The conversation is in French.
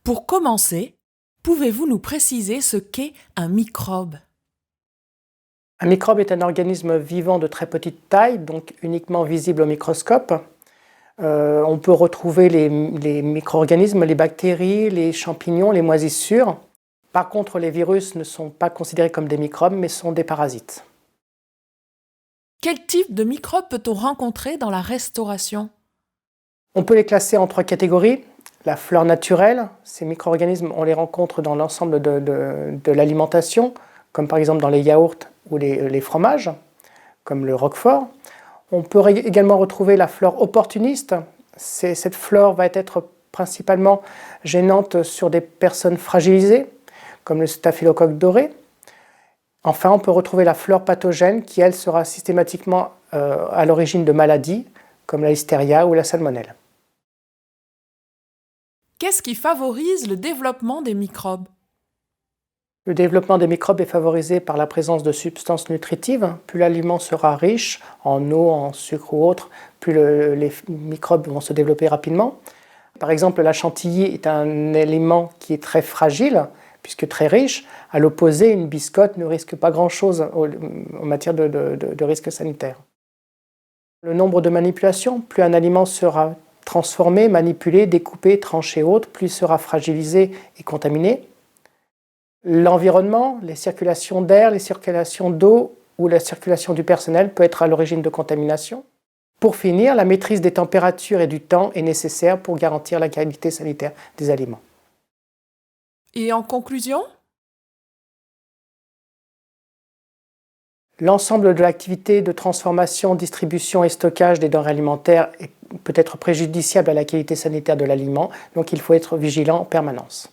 Pour commencer, pouvez-vous nous préciser ce qu'est un microbe? Un microbe est un organisme vivant de très petite taille, donc uniquement visible au microscope. On peut retrouver les micro-organismes, les bactéries, les champignons, les moisissures. Par contre, les virus ne sont pas considérés comme des microbes, mais sont des parasites. Quel type de microbes peut-on rencontrer dans la restauration? On peut les classer en 3 catégories. La flore naturelle, ces micro-organismes, on les rencontre dans l'ensemble de l'alimentation, comme par exemple dans les yaourts ou les fromages, comme le roquefort. On peut également retrouver la flore opportuniste. Cette flore va être principalement gênante sur des personnes fragilisées, comme le staphylocoque doré. Enfin, on peut retrouver la flore pathogène qui, elle, sera systématiquement à l'origine de maladies, comme la listeria ou la salmonelle. Qu'est-ce qui favorise le développement des microbes? Le développement des microbes est favorisé par la présence de substances nutritives. Plus l'aliment sera riche en eau, en sucre ou autre, plus les microbes vont se développer rapidement. Par exemple, la chantilly est un aliment qui est très fragile, puisque très riche. À l'opposé, une biscotte ne risque pas grand-chose en matière de risque sanitaire. Le nombre de manipulations, plus un aliment sera transformé, manipulé, découpé, tranché autre, plus il sera fragilisé et contaminé. L'environnement, les circulations d'air, les circulations d'eau ou la circulation du personnel peut être à l'origine de contamination. Pour finir, la maîtrise des températures et du temps est nécessaire pour garantir la qualité sanitaire des aliments. Et en conclusion? L'ensemble de l'activité de transformation, distribution et stockage des denrées alimentaires peut être préjudiciable à la qualité sanitaire de l'aliment, donc il faut être vigilant en permanence.